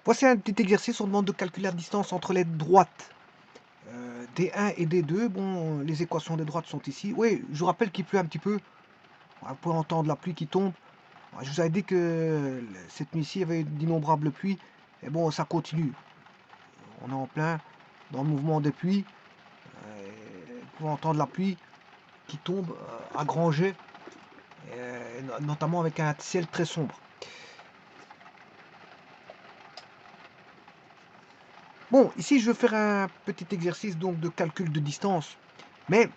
Voici un petit exercice, on demande de calculer la distance entre les droites D1 et D2. Bon, les équations des droites sont ici. Oui, je vous rappelle qu'il pleut un petit peu. Vous pouvez entendre la pluie qui tombe. Je vous avais dit que cette nuit-ci, il y avait d'innombrables pluies. Et bon, ça continue. On est en plein dans le mouvement des pluies. Vous pouvez entendre la pluie qui tombe à grands jets, notamment avec un ciel très sombre. Bon, ici, je vais faire un petit exercice donc de calcul de distance. Mais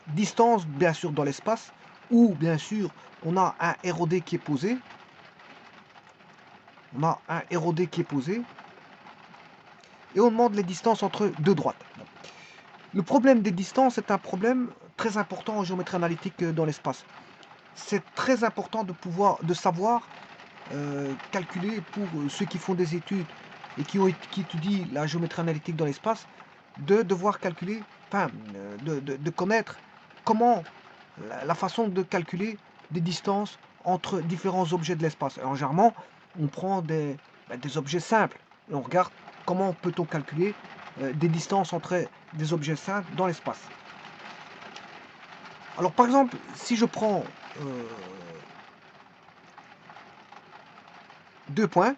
distance, bien sûr, dans l'espace, où, bien sûr, on a un ROD qui est posé. On a un ROD qui est posé. Et on demande les distances entre deux droites. Le problème des distances est un problème très important en géométrie analytique dans l'espace. C'est très important de savoir calculer pour ceux qui font des études et qui étudient la géométrie analytique dans l'espace, de devoir calculer, enfin, de connaître comment la façon de calculer des distances entre différents objets de l'espace. Alors, généralement, on prend des objets simples et on regarde comment peut-on calculer des distances entre des objets simples dans l'espace. Alors, par exemple, si je prends deux points,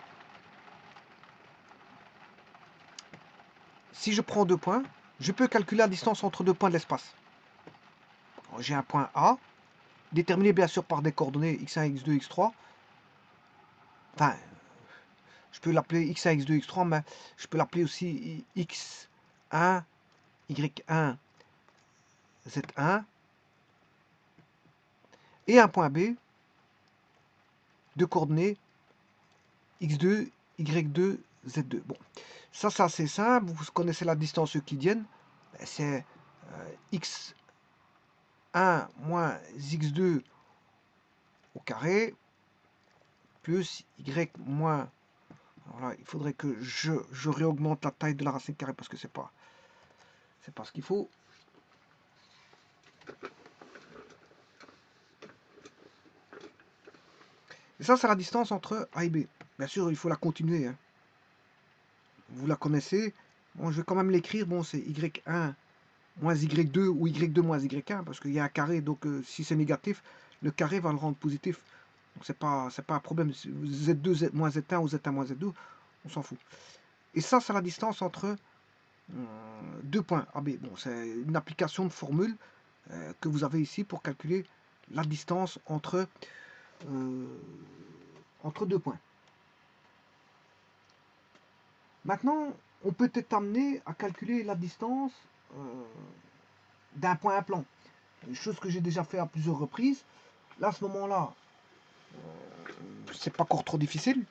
je peux calculer la distance entre deux points de l'espace. J'ai un point A, déterminé bien sûr par des coordonnées x1, x2, x3. Enfin, je peux l'appeler x1, x2, x3, mais je peux l'appeler aussi x1, y1, z1. Et un point B de coordonnées x2, y2, z2. Bon, ça c'est assez simple. Vous connaissez la distance euclidienne. C'est x1 moins x2 au carré plus y moins... Voilà, il faudrait que je réaugmente la taille de la racine carrée parce que c'est pas ce qu'il faut. Et ça, c'est la distance entre A et B. Bien sûr, il faut la continuer. Hein. Vous la connaissez. Bon, je vais quand même l'écrire. Bon, c'est y1 moins y2 ou y2 moins y1 parce qu'il y a un carré. Donc, si c'est négatif, le carré va le rendre positif. Donc, c'est pas un problème. Z2 moins Z1 ou Z1 moins Z2, on s'en fout. Et ça, c'est la distance entre deux points AB. Bon, c'est une application de formule que vous avez ici pour calculer la distance entre deux points. Maintenant, on peut être amené à calculer la distance d'un point à un plan. Une chose que j'ai déjà fait à plusieurs reprises. Là, à ce moment-là, c'est pas encore trop difficile.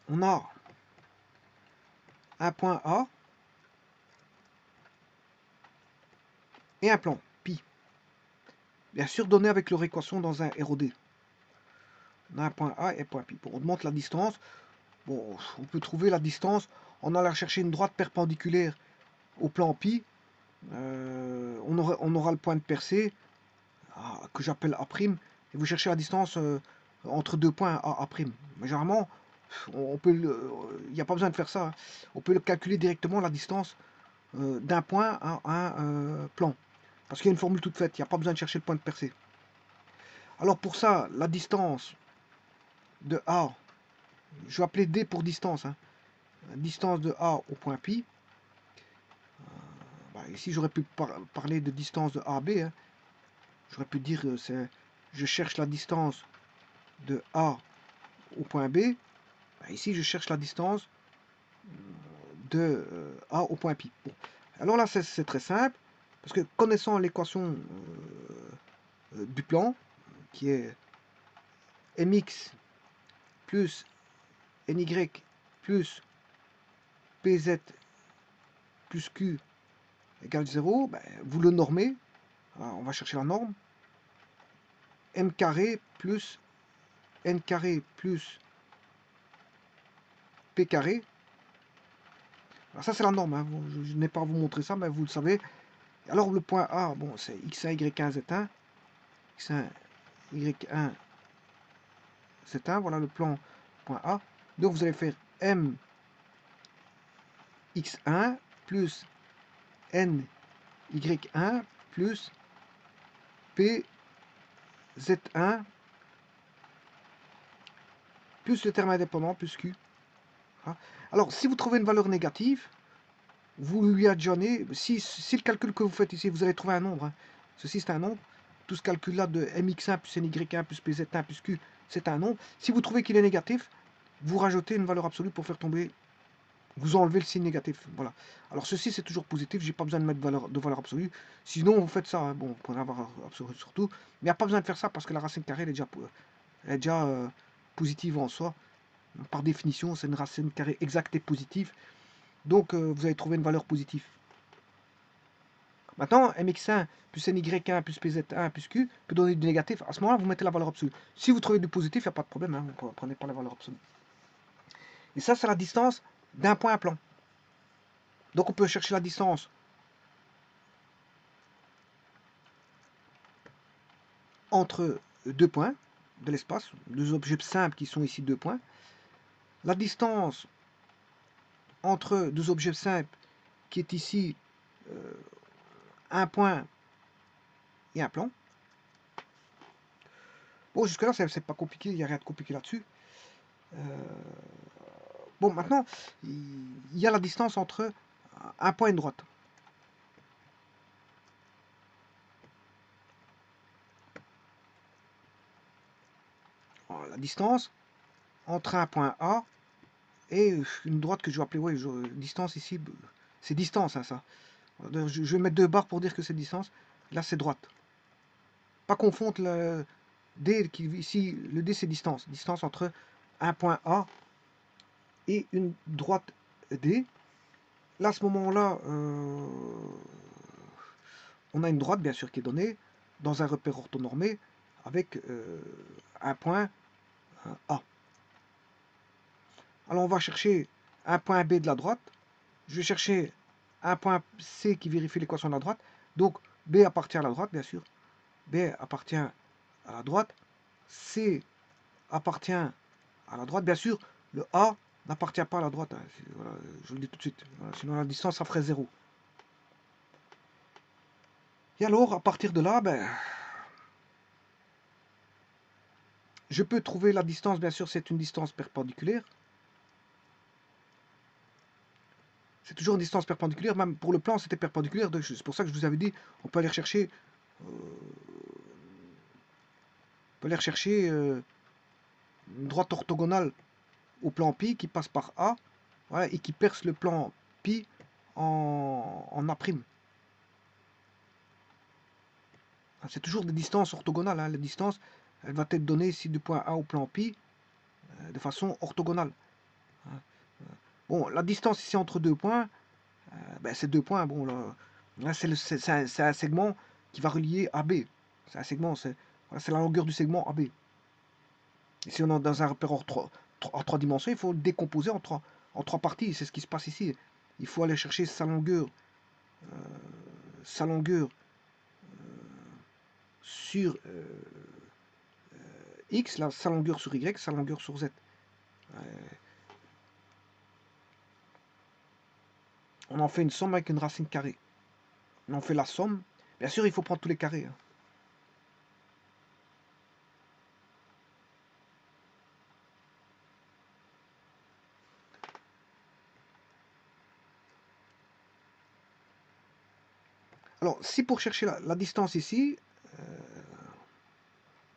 On a un point A et un plan, pi. Bien sûr, donné avec leur équation dans un ROD. On a un point A et un point pi. Bon, on demande la distance. Bon, on peut trouver la distance en allant chercher une droite perpendiculaire au plan pi. On aura le point de percée que j'appelle A', et vous cherchez la distance entre deux points A'. Mais généralement, il n'y a pas besoin de faire ça. Hein. On peut le calculer directement la distance d'un point à un plan. Parce qu'il y a une formule toute faite, il n'y a pas besoin de chercher le point de percée. Alors pour ça, la distance de A, je vais appeler D pour distance. Hein. Distance de A au point pi. Ici, j'aurais pu parler de distance de A à B. Hein. J'aurais pu dire je cherche la distance de A au point B. Ici, je cherche la distance de A au point pi. Bon. Alors là, c'est très simple, parce que connaissant l'équation du plan, qui est mx plus ny plus pz plus q égale 0, vous le normez. Alors, on va chercher la norme. M carré plus n carré plus p carré. Alors ça, c'est la norme. Hein. Je n'ai pas à vous montrer ça, mais vous le savez. Alors le point A, bon, c'est x1, y1, z1. x1, y1, z1. Voilà le plan point A. Donc vous allez faire m x1 plus n y1 plus p z1 plus le terme indépendant plus q. Alors, si vous trouvez une valeur négative, vous lui adjoignez, si le calcul que vous faites ici, vous allez trouver un nombre. Hein. Ceci, c'est un nombre. Tout ce calcul-là de mx1 plus ny1 plus pz1 plus q, c'est un nombre. Si vous trouvez qu'il est négatif, vous rajoutez une valeur absolue pour faire tomber, vous enlevez le signe négatif. Voilà. Alors, ceci, c'est toujours positif. J'ai pas besoin de mettre de valeur absolue. Sinon, vous faites ça. Hein. Bon, vous prenez la valeur absolue surtout. Mais il n'y a pas besoin de faire ça parce que la racine carrée, elle est déjà positive en soi. Par définition, c'est une racine carrée exacte et positive. Donc, vous allez trouver une valeur positive. Maintenant, mx1 plus ny1 plus pz1 plus q peut donner du négatif. À ce moment-là, vous mettez la valeur absolue. Si vous trouvez du positif, il n'y a pas de problème. Hein, vous ne prenez pas la valeur absolue. Et ça, c'est la distance d'un point à plan. Donc, on peut chercher la distance entre deux points de l'espace, deux objets simples qui sont ici deux points. La distance entre deux objets simples qui est ici un point et un plan. Bon, jusque-là, c'est pas compliqué, il n'y a rien de compliqué là-dessus. Bon, maintenant, il y a la distance entre un point et une droite. La distance entre un point A et une droite que je vais appeler, ouais, distance ici, c'est distance, hein, ça. Je vais mettre deux barres pour dire que c'est distance. Là, c'est droite. Pas confondre le D, ici, le D, c'est distance. Distance entre un point A et une droite D. Là, à ce moment-là, on a une droite, bien sûr, qui est donnée dans un repère orthonormé avec un point A. Alors, on va chercher un point B de la droite. Je vais chercher un point C qui vérifie l'équation de la droite. Donc, B appartient à la droite, bien sûr. B appartient à la droite. C appartient à la droite. Bien sûr, le A n'appartient pas à la droite. Hein. Voilà, je vous le dis tout de suite. Voilà, sinon, la distance, ça ferait 0. Et alors, à partir de là, ben, je peux trouver la distance. Bien sûr, c'est une distance perpendiculaire. C'est toujours une distance perpendiculaire. Même pour le plan, c'était perpendiculaire. C'est pour ça que je vous avais dit, on peut aller rechercher... une droite orthogonale au plan pi qui passe par A, voilà, et qui perce le plan pi en A'. C'est toujours des distances orthogonales. Hein. La distance, elle va être donnée ici du point A au plan pi de façon orthogonale. Bon, la distance ici entre deux points, ben, c'est deux points. Bon, là c'est un segment qui va relier AB. C'est un segment, c'est la longueur du segment AB. Et si on est dans un repère en trois dimensions, il faut le décomposer en trois parties. C'est ce qui se passe ici. Il faut aller chercher sa longueur sur X, là, sa longueur sur Y, sa longueur sur Z. On en fait une somme avec une racine carrée. On en fait la somme. Bien sûr, il faut prendre tous les carrés. Hein. Alors, si pour chercher la distance ici,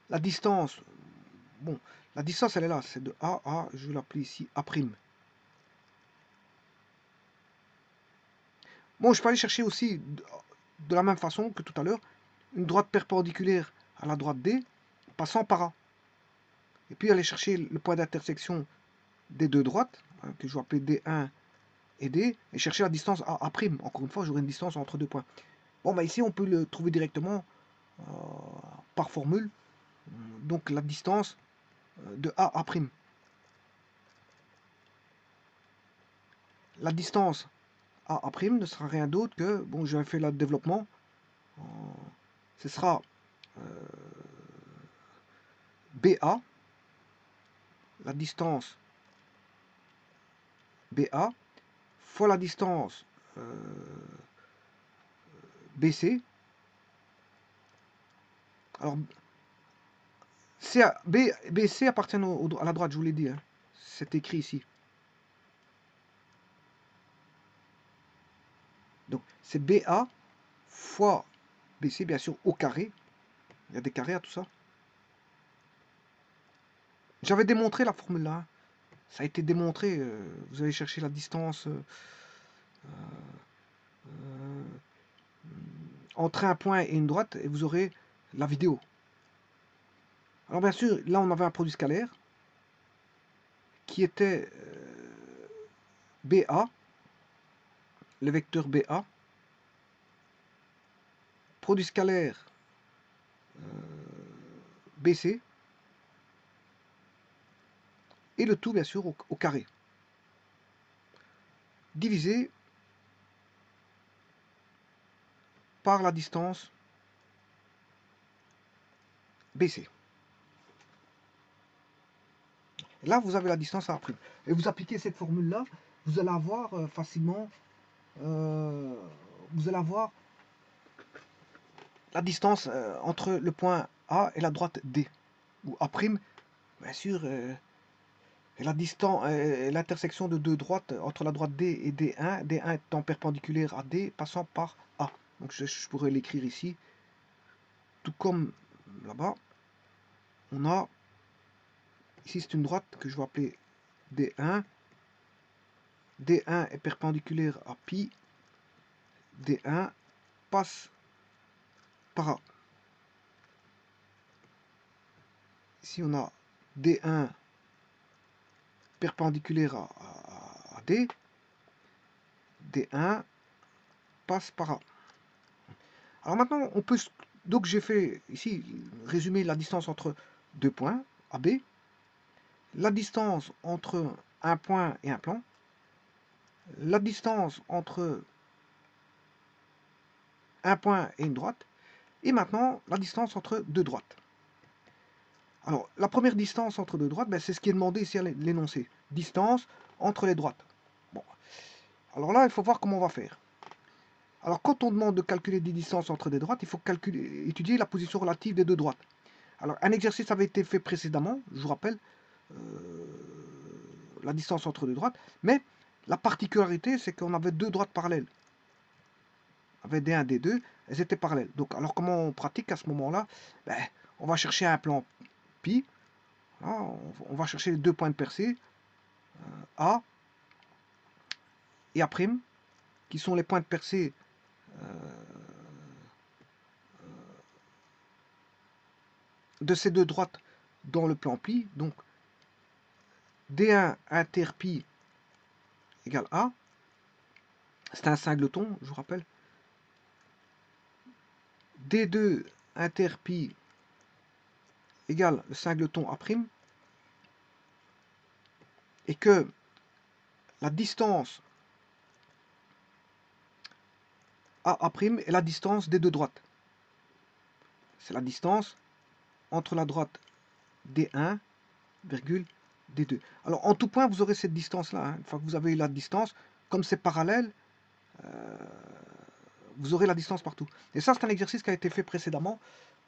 la distance, bon, la distance elle est là, c'est de A à, je vais l'appeler ici A'. Bon, je peux aller chercher aussi, de la même façon que tout à l'heure, une droite perpendiculaire à la droite D, passant par A. Et puis aller chercher le point d'intersection des deux droites, hein, que je vais appeler D1 et D, et chercher la distance A'. Encore une fois, j'aurai une distance entre deux points. Bon, bah ici, on peut le trouver directement par formule. Donc la distance de A'. La distance A' ne sera rien d'autre que, bon, j'ai fait le développement, ce sera BA, la distance BA, fois la distance BC. Alors, BC appartient à la droite, je vous l'ai dit. Hein. C'est écrit ici. Donc, c'est BA fois BC, bien sûr, au carré. Il y a des carrés à tout ça. J'avais démontré la formule là. Hein. Ça a été démontré. Vous allez chercher la distance entre un point et une droite et vous aurez la vidéo. Alors bien sûr, là on avait un produit scalaire qui était BA, le vecteur BA, produit scalaire BC, et le tout bien sûr au carré, divisé par la distance BC. Et là, vous avez la distance A'. Et vous appliquez cette formule-là, vous allez avoir facilement, vous allez avoir la distance entre le point A et la droite D, ou A', bien sûr, et la distance, l'intersection de deux droites entre la droite D et D1, D1 étant perpendiculaire à D, passant par A. Donc je pourrais l'écrire ici, tout comme là-bas, on a, ici c'est une droite que je vais appeler D1, D1 est perpendiculaire à pi, D1 passe par A. Ici on a D1 perpendiculaire à D, D1 passe par A. Alors maintenant, on peut, donc j'ai fait ici résumer la distance entre deux points, AB, la distance entre un point et un plan, la distance entre un point et une droite, et maintenant la distance entre deux droites. Alors, la première distance entre deux droites, ben, c'est ce qui est demandé ici à l'énoncé. Distance entre les droites. Bon. Alors là, il faut voir comment on va faire. Alors, quand on demande de calculer des distances entre des droites, il faut étudier la position relative des deux droites. Alors, un exercice avait été fait précédemment, je vous rappelle, la distance entre deux droites, mais la particularité, c'est qu'on avait deux droites parallèles. On avait D1, D2, elles étaient parallèles. Donc, alors comment on pratique à ce moment-là? Ben, on va chercher un plan pi, hein, on va chercher les deux points de percée, A et A', qui sont les points de percée de ces deux droites dans le plan pi. Donc, D1 inter pi égale A. C'est un singleton, je vous rappelle. D2 inter pi égale le singleton A'. Et que la distance A' est la distance des deux droites. C'est la distance entre la droite D1, D2. Alors, en tout point, vous aurez cette distance-là. Hein. Une fois que vous avez la distance, comme c'est parallèle, vous aurez la distance partout. Et ça, c'est un exercice qui a été fait précédemment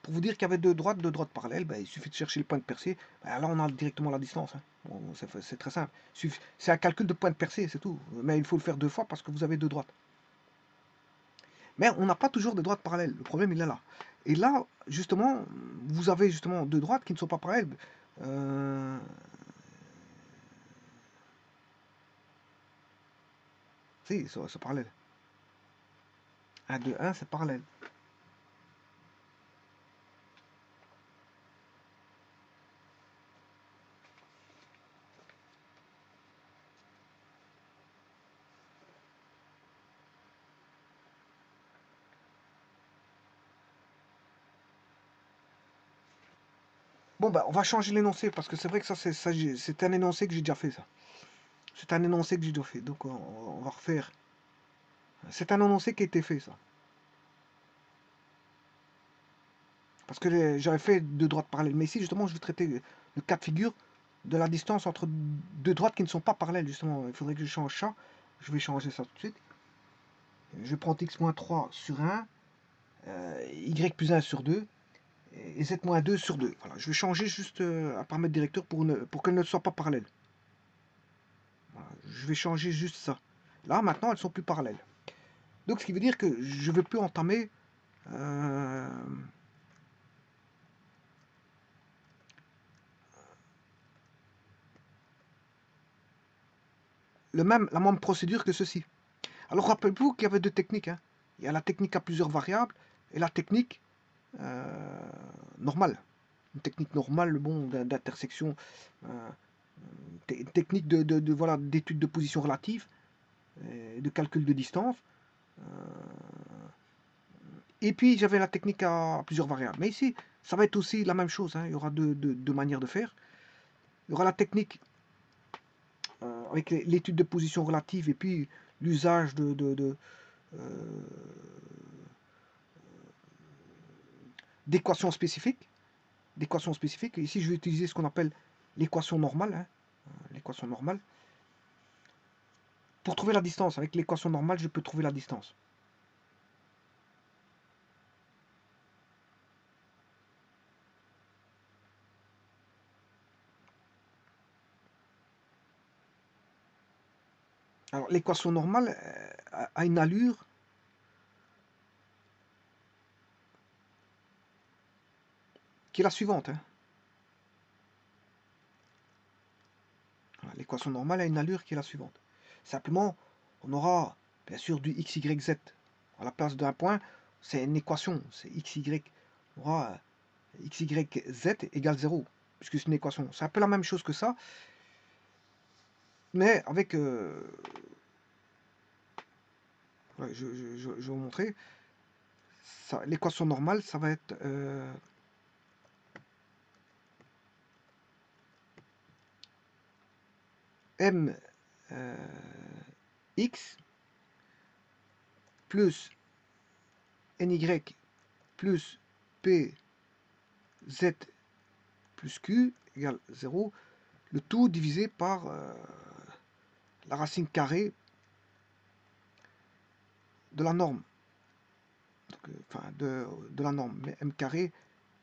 pour vous dire qu'il y avait deux droites parallèles. Ben, il suffit de chercher le point de percée. Ben, là, on a directement la distance. Hein. Bon, c'est très simple. C'est un calcul de point de percée, c'est tout. Mais il faut le faire deux fois parce que vous avez deux droites. Mais on n'a pas toujours des droites parallèles. Le problème, il est là. Et là, justement, vous avez justement deux droites qui ne sont pas parallèles. Si, c'est parallèle. 1, 2, 1, c'est parallèle. Bon, bah, on va changer l'énoncé parce que c'est vrai que ça, c'est un énoncé que j'ai déjà fait, ça. C'est un énoncé que j'ai déjà fait. Donc, on va refaire. C'est un énoncé qui a été fait, ça. Parce que j'avais fait deux droites parallèles. Mais ici, justement, je vais traiter le cas de figure de la distance entre deux droites qui ne sont pas parallèles, justement. Il faudrait que je change ça. Je vais changer ça tout de suite. Je prends x-3 sur 1, y plus 1 sur 2, et z-2 sur 2. Voilà, je vais changer juste un paramètre directeur pour qu'elles ne soient pas parallèles. Voilà, je vais changer juste ça. Là, maintenant, elles sont plus parallèles. Donc, ce qui veut dire que je ne veux plus entamer la même procédure que ceci. Alors, rappelez-vous qu'il y avait deux techniques. Hein. Il y a la technique à plusieurs variables et la technique normale. Une technique normale, bon, d'intersection, technique voilà, d'étude de position relative, de calcul de distance. Et puis j'avais la technique à plusieurs variables. Mais ici, ça va être aussi la même chose. Hein. Il y aura deux manières de faire. Il y aura la technique avec l'étude de position relative et puis l'usage d'équations spécifiques. Ici, je vais utiliser ce qu'on appelle l'équation normale. Hein. L'équation normale. Pour trouver la distance, avec l'équation normale, je peux trouver la distance. Alors, l'équation normale a une allure qui est la suivante. Hein. L'équation normale a une allure qui est la suivante. Simplement, on aura bien sûr du x, y, z. À la place d'un point, c'est une équation, c'est x, y. On aura x, y, z égale 0, puisque c'est une équation. C'est un peu la même chose que ça, mais avec... ouais, je vais vous montrer. L'équation normale, ça va être... m x plus ny plus p z plus q égale 0, le tout divisé par la racine carrée de la norme. Donc, enfin, de la norme, mais m carré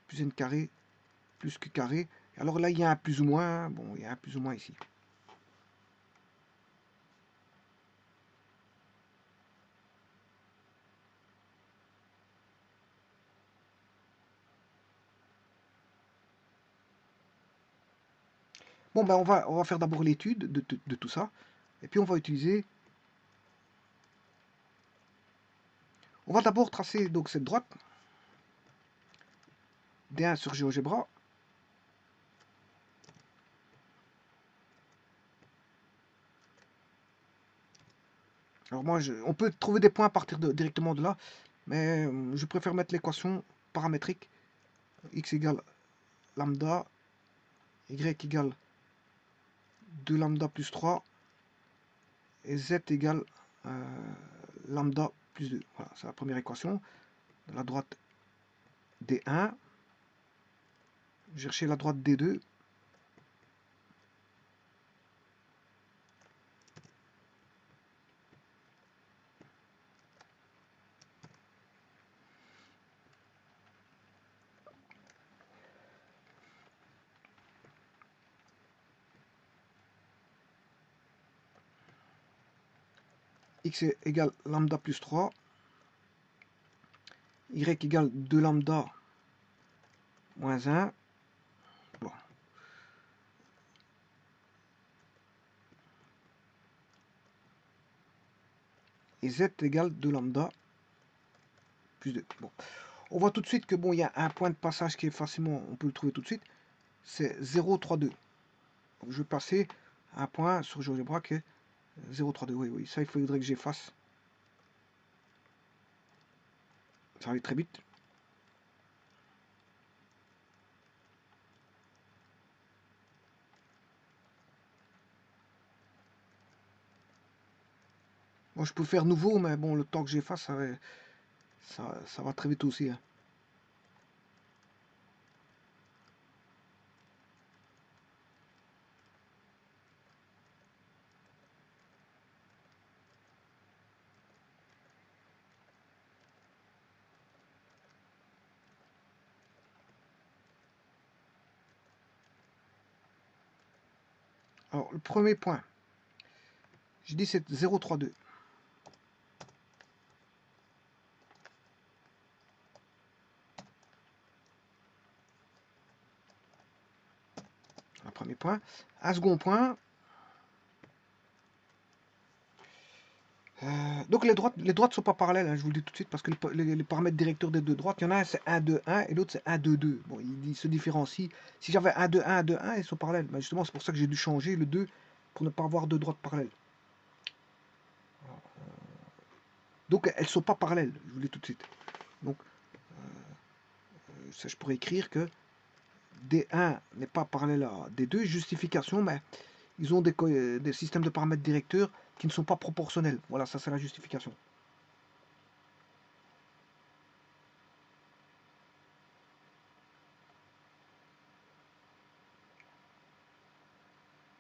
plus n carré plus q carré. Alors là, il y a un plus ou moins, bon, il y a un plus ou moins ici. Bon, ben on va faire d'abord l'étude de tout ça, et puis on va utiliser... On va d'abord tracer donc cette droite, D1 sur GeoGebra. Alors moi, on peut trouver des points à partir directement de là, mais je préfère mettre l'équation paramétrique x égale lambda, y égale 2 lambda plus 3, et z égale lambda plus 2. Voilà, c'est la première équation. De la droite D1, chercher la droite D2, x égale lambda plus 3, y égale 2 lambda moins 1. Bon. Et z égale 2 lambda plus 2. Bon. On voit tout de suite que bon, il y a un point de passage qui est facilement, on peut le trouver tout de suite, c'est 0, 3, 2. Donc, je vais passer à un point sur GeoGebra qui est 0, 3, 2. Oui, oui, ça il faudrait que j'efface. Ça va aller très vite. Moi, je peux faire nouveau, mais bon, le temps que j'efface, ça va très vite aussi. Hein. Alors, le premier point, je dis c'est 0,32. Le premier point. Un second point. Donc les droites ne sont pas parallèles, hein, je vous le dis tout de suite, parce que les paramètres directeurs des deux droites, il y en a un c'est 1, 2, 1 et l'autre c'est 1, 2, 2. Bon, ils se différencient. Si j'avais 1, 2, 1, 2, 1, ils sont parallèles. Mais justement, c'est pour ça que j'ai dû changer le 2 pour ne pas avoir deux droites parallèles. Donc elles ne sont pas parallèles, je vous le dis tout de suite. Donc ça, je pourrais écrire que D1 n'est pas parallèle à D2. Justification, mais ils ont des systèmes de paramètres directeurs qui ne sont pas proportionnels. Voilà, ça c'est la justification.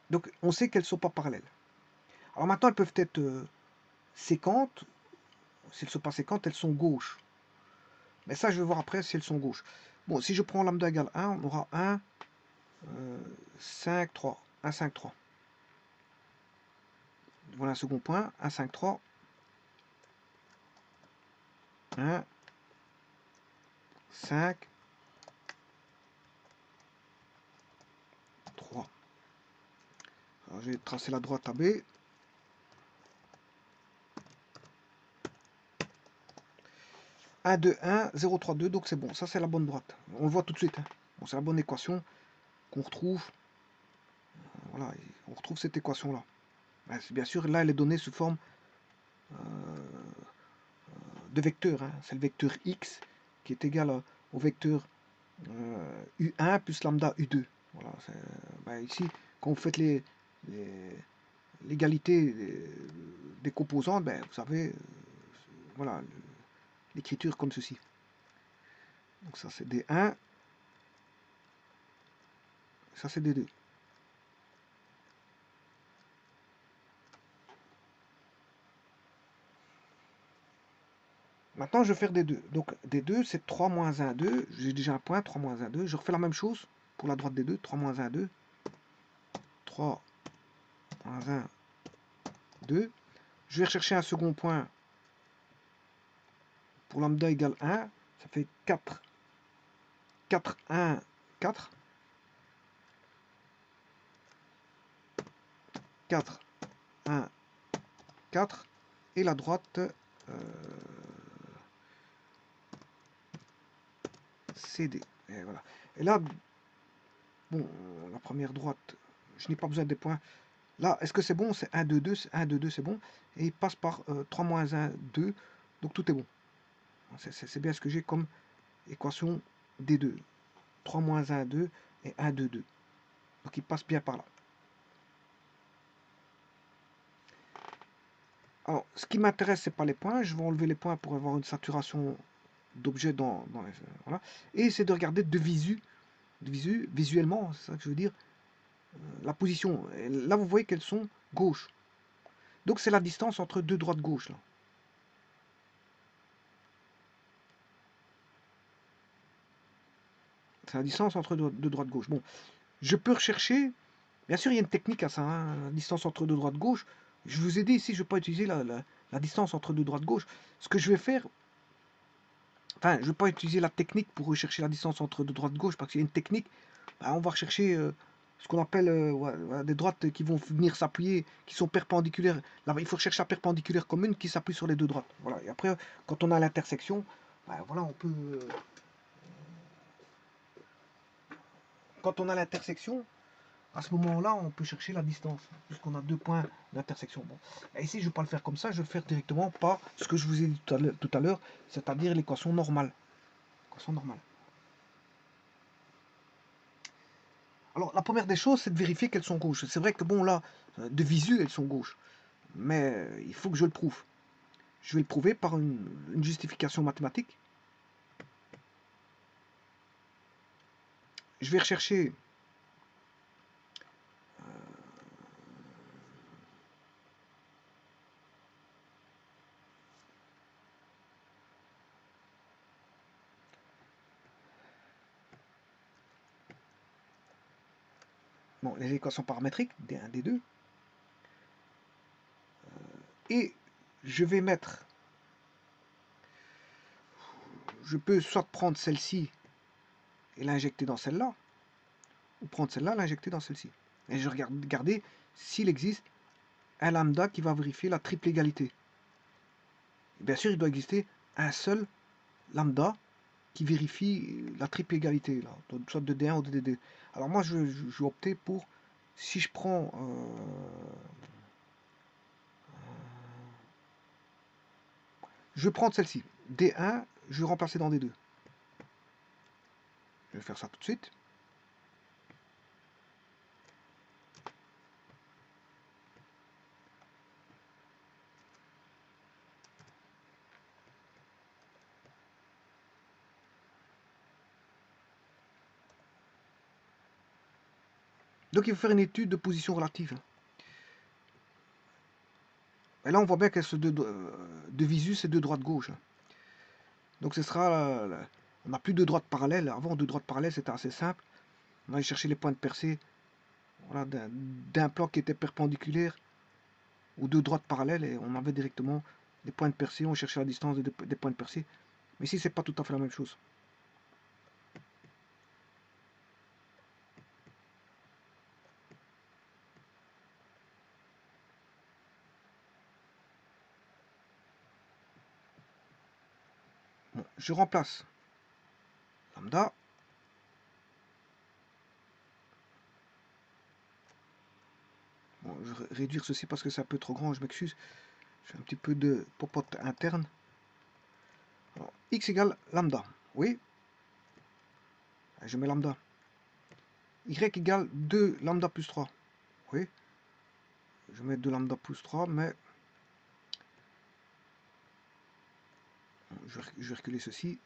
Donc on sait qu'elles ne sont pas parallèles. Alors maintenant, elles peuvent être séquentes. Si elles ne sont pas séquentes, elles sont gauches. Mais ça, je vais voir après si elles sont gauches. Bon, si je prends lambda égale 1, on aura 1, 5, 3. 1, 5, 3. Voilà un second point. 1, 5, 3. 1, 5, 3. Alors, je vais tracer la droite AB. 1, 2, 1, 0, 3, 2. Donc c'est bon. Ça, c'est la bonne droite. On le voit tout de suite. Hein. Bon, c'est la bonne équation qu'on retrouve. Voilà, on retrouve cette équation-là. Bien sûr, là, elle est donnée sous forme de vecteur. Hein. C'est le vecteur x qui est égal au vecteur U1 plus lambda U2. Voilà, ici, quand vous faites l'égalité des composantes, vous savez, voilà, l'écriture comme ceci. Donc ça c'est D1, ça c'est D2. Maintenant, je vais faire D2. Donc, D2, c'est 3 moins 1, 2. J'ai déjà un point, 3 moins 1, 2. Je refais la même chose pour la droite D2. 3 moins 1, 2. 3 moins 1, 2. Je vais rechercher un second point pour lambda égale 1. Ça fait 4. 4, 1, 4. 4, 1, 4. Et la droite, CD. Et voilà. Et là, bon, la première droite, je n'ai pas besoin des points. Là, est-ce que c'est bon? C'est 1, 2, 2, 1, 2, 2, c'est bon. Et il passe par 3 moins 1, 2. Donc tout est bon. C'est bien ce que j'ai comme équation D2. 3 moins 1, 2 et 1, 2, 2. Donc il passe bien par là. Alors, ce qui m'intéresse, c'est pas les points. Je vais enlever les points pour avoir une saturation d'objets dans les... Voilà. Et c'est de regarder visuellement, c'est ça que je veux dire, la position. Et là, vous voyez qu'elles sont gauches. Donc c'est la distance entre deux droites gauches là. C'est la distance entre deux droites gauche. Bon, je peux rechercher. Bien sûr, il y a une technique à ça, hein, la distance entre deux droites gauche. Je vous ai dit ici, je ne vais pas utiliser la distance entre deux droites gauche. Ce que je vais faire, enfin, je ne vais pas utiliser la technique pour rechercher la distance entre deux droites gauche, parce qu'il y a une technique. On va rechercher ce qu'on appelle des droites qui vont venir s'appuyer, qui sont perpendiculaires. Là, il faut rechercher la perpendiculaire commune qui s'appuie sur les deux droites. Voilà. Et après, quand on a l'intersection, voilà, on peut. Quand on a l'intersection, à ce moment-là, on peut chercher la distance, puisqu'on a deux points d'intersection. Bon. Et ici, je ne vais pas le faire comme ça, je vais le faire directement par ce que je vous ai dit tout à l'heure, c'est-à-dire l'équation normale. Alors, la première des choses, c'est de vérifier qu'elles sont gauches. C'est vrai que, bon, là, de visu, elles sont gauches. Mais il faut que je le prouve. Je vais le prouver par une justification mathématique. Je vais rechercher bon, les équations paramétriques, D1, D2. Et je vais mettre, je peux soit prendre celle-ci et l'injecter dans celle-là, ou prendre celle-là, l'injecter dans celle-ci. Et je regarde, regarder s'il existe un lambda qui va vérifier la triple égalité. Et bien sûr, il doit exister un seul lambda qui vérifie la triple égalité, là, soit de D1 ou de D2. Alors moi, je vais opter pour, si je prends... je vais prendre celle-ci. D1, je vais remplacer dans D2. Je vais faire ça tout de suite. Donc il faut faire une étude de position relative. Et là, on voit bien qu'elles sont de visu, c'est deux droites-gauche. Donc ce sera... on n'a plus de droite parallèle. Avant, deux droites parallèles, c'était assez simple. On allait chercher les points de percée, voilà, d'un plan qui était perpendiculaire ou deux droites parallèles, et on avait directement des points de percée. On cherchait la distance des points de percée. Mais ici, c'est pas tout à fait la même chose. Bon, je remplace lambda. Bon, je vais réduire ceci parce que c'est un peu trop grand, je m'excuse. J'ai un petit peu de popote interne. Alors, x égale lambda. Oui. Je mets lambda. Y égale 2 lambda plus 3. Oui. Je mets 2 lambda plus 3, mais... je vais reculer ceci.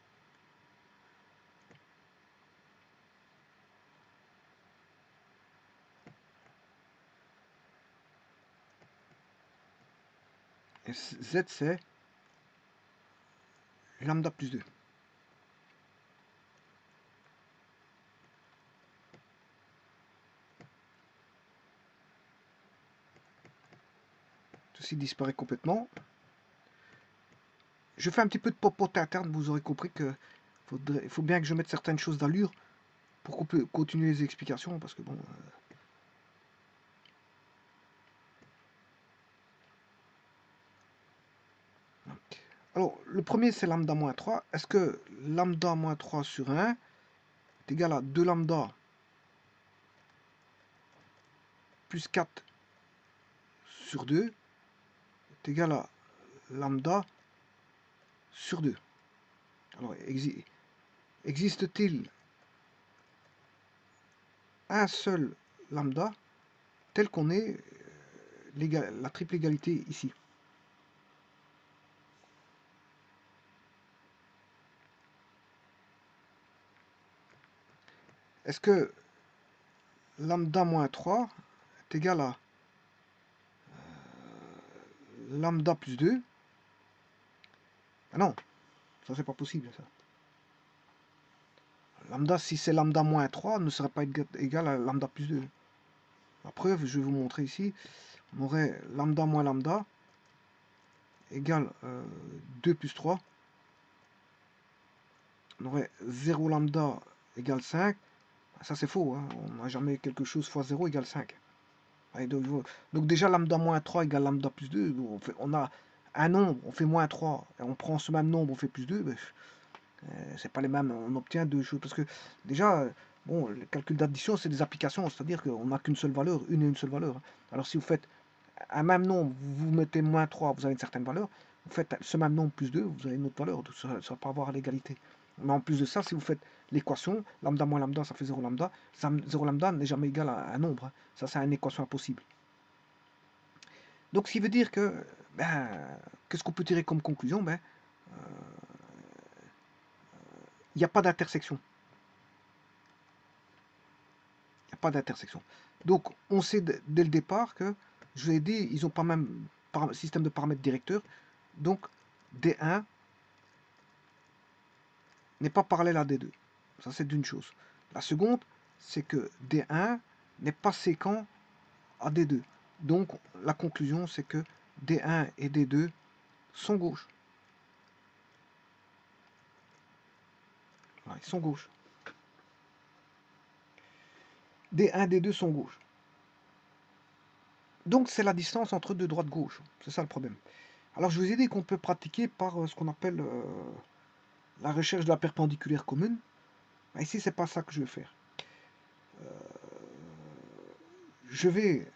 Et z, c'est lambda plus 2. Ceci disparaît complètement. Je fais un petit peu de popote interne, vous aurez compris que il faut bien que je mette certaines choses d'allure pour qu'on peut continuer les explications, parce que bon... Alors, le premier, c'est lambda moins 3. Est-ce que lambda moins 3 sur 1 est égal à 2 lambda plus 4 sur 2 est égal à lambda sur 2? Alors, existe-t-il un seul lambda tel qu'on est la triple égalité ici? Est-ce que lambda moins 3 est égal à lambda plus 2? Ah non, ça c'est pas possible ça. Lambda, si c'est lambda moins 3, ne serait pas égal à lambda plus 2. La preuve, je vais vous montrer ici. On aurait lambda moins lambda égale 2 plus 3. On aurait 0 lambda égale 5. Ça c'est faux, hein. On n'a jamais quelque chose fois 0 égale 5. Allez, donc déjà lambda moins 3 égale lambda plus 2. On a un nombre, on fait moins 3, et on prend ce même nombre, on fait plus 2. Ben, c'est pas les mêmes, on obtient deux choses. Parce que déjà, bon, le calcul d'addition, c'est des applications, c'est-à-dire qu'on n'a qu'une seule valeur, une et une seule valeur. Alors si vous faites un même nombre, vous mettez moins 3, vous avez une certaine valeur. Vous faites ce même nombre plus 2, vous avez une autre valeur. Ça ne va pas avoir l'égalité. Mais en plus de ça, si vous faites l'équation, lambda moins lambda, ça fait 0 lambda. 0 lambda n'est jamais égal à un nombre. Hein. Ça, c'est une équation impossible. Donc, ce qui veut dire que, ben, qu'est-ce qu'on peut tirer comme conclusion? Ben, il n'y a pas d'intersection. Il n'y a pas d'intersection. Donc, on sait dès le départ que, je vous ai dit, ils n'ont pas même système de paramètres directeurs. Donc, D1 n'est pas parallèle à D2. Ça, c'est d'une chose. La seconde, c'est que D1 n'est pas séquent à D2. Donc la conclusion c'est que D1 et D2 sont gauches. Voilà, ils sont gauches. D1 et D2 sont gauches. Donc c'est la distance entre deux droites gauches. C'est ça le problème. Alors je vous ai dit qu'on peut pratiquer par ce qu'on appelle la recherche de la perpendiculaire commune. Ici c'est pas ça que je vais faire. Je vais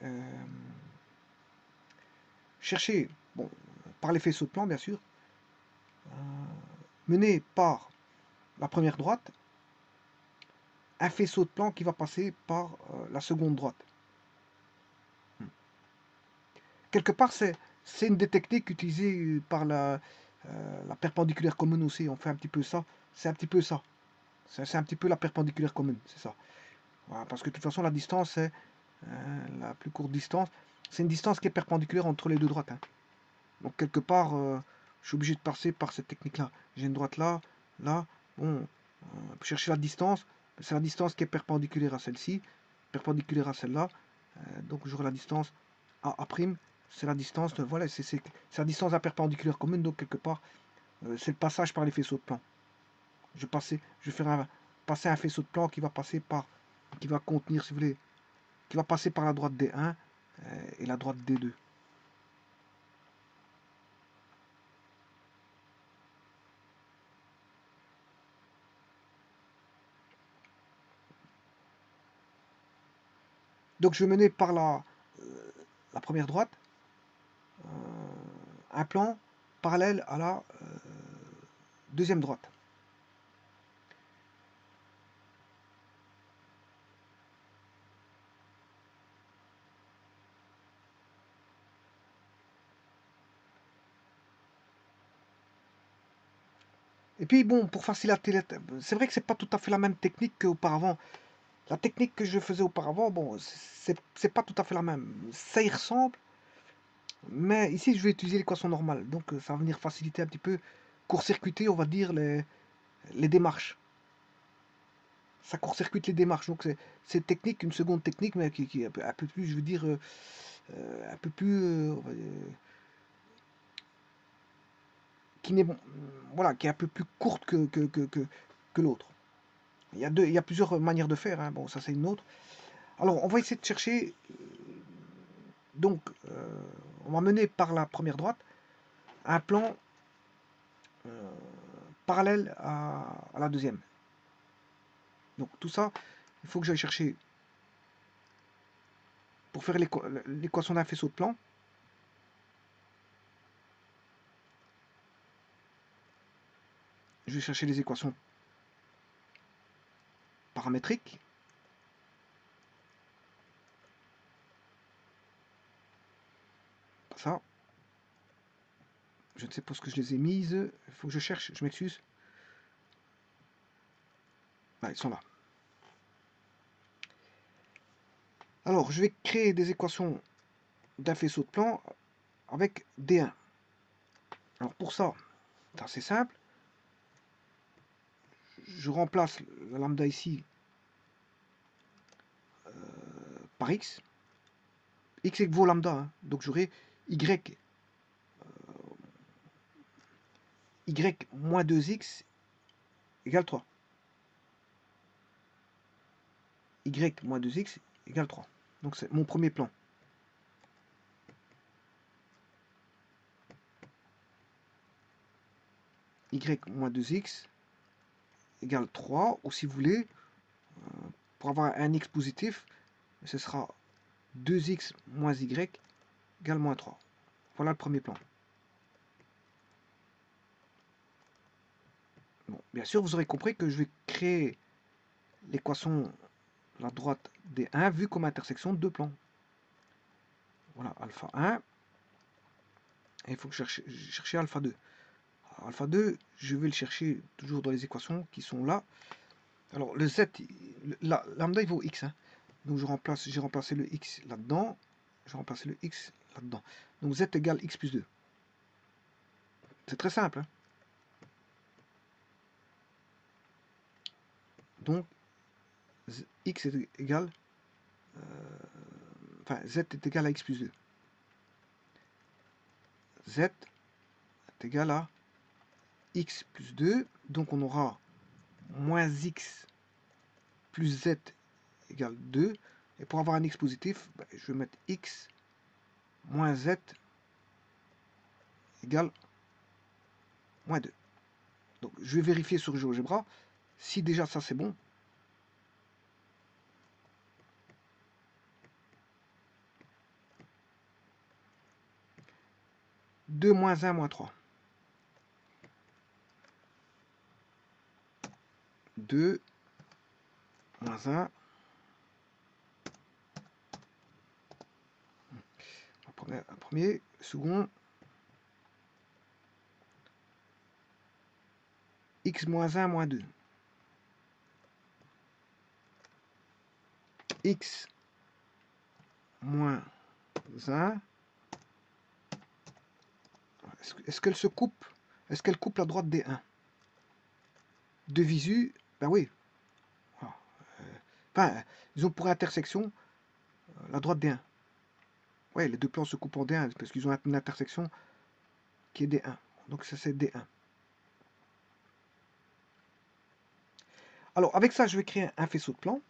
chercher, bon, par les faisceaux de plan bien sûr, mené par la première droite, un faisceau de plan qui va passer par la seconde droite. Quelque part, c'est une des techniques utilisées par la perpendiculaire commune aussi. On fait un petit peu ça. C'est un petit peu ça. C'est un petit peu la perpendiculaire commune, c'est ça. Voilà, parce que de toute façon, la distance, c'est la plus courte distance. C'est une distance qui est perpendiculaire entre les deux droites. Hein. Donc, quelque part, je suis obligé de passer par cette technique-là. J'ai une droite là, là. Bon, pour chercher la distance, c'est la distance qui est perpendiculaire à celle-ci, perpendiculaire à celle-là. Donc, j'aurai la distance A'. C'est la distance, voilà, c'est la distance à perpendiculaire commune. Donc, quelque part, c'est le passage par les faisceaux de plan. Je vais faire passer un faisceau de plan qui va passer par, qui va contenir, si vous voulez, qui va passer par la droite D1 et la droite D2. Donc je vais mener par la première droite un plan parallèle à la deuxième droite. Et puis bon, pour faciliter, c'est vrai que c'est pas tout à fait la même technique qu'auparavant. La technique que je faisais auparavant, bon, c'est pas tout à fait la même. Ça y ressemble, mais ici je vais utiliser l'équation normale. Donc ça va venir faciliter un petit peu, court-circuiter, on va dire, les démarches. Ça court-circuite les démarches. Donc c'est une technique, une seconde technique, mais qui est un peu plus, je veux dire, un peu plus, qui n'est voilà, qui est un peu plus courte que l'autre. Il y a plusieurs manières de faire. Hein. Bon, ça c'est une autre. Alors on va essayer de chercher. Donc, on va mener par la première droite un plan parallèle à la deuxième. Donc tout ça, il faut que j'aille chercher pour faire l'équation d'un faisceau de plan. Je vais chercher les équations paramétriques. Ça. Je ne sais pas ce que je les ai mises. Il faut que je cherche. Je m'excuse. Là, ils sont là. Alors, je vais créer des équations d'un faisceau de plan avec D1. Alors pour ça, c'est assez simple. Je remplace la lambda ici par x. X équivaut lambda, hein. Donc j'aurai y moins 2x égale 3. Y moins 2x égale 3. Donc c'est mon premier plan. Y moins 2x égale 3. Ou si vous voulez, pour avoir un x positif, ce sera 2x moins y égale moins 3. Voilà le premier plan. Bon, bien sûr, vous aurez compris que je vais créer l'équation la droite des 1 vue comme intersection de deux plans. Voilà, alpha 1. Et il faut que je cherche alpha 2. Alors, alpha 2, je vais le chercher toujours dans les équations qui sont là. Alors le z, lambda il vaut x. Hein. Donc j'ai remplacé le x là-dedans. Je remplace le x là-dedans. Donc z égale x plus 2. C'est très simple. Hein. Donc x est égal enfin, z est égal à x plus 2. Z est égal à x plus 2. Donc on aura moins x plus z égale 2. Et pour avoir un x positif, ben, je vais mettre x moins z égale moins 2. Donc je vais vérifier sur GeoGebra si déjà ça c'est bon. Deux moins 1 moins 3. 2 moins 1. Premier, second. X moins 1 moins 2. X moins 1. Est-ce qu'elle se coupe? Est-ce qu'elle coupe la droite des 1? De visu, ben oui. Enfin, ils ont pour intersection la droite des 1. Ouais, les deux plans se coupent en D1 parce qu'ils ont une intersection qui est D1. Donc ça c'est D1. Alors avec ça, je vais créer un faisceau de plan.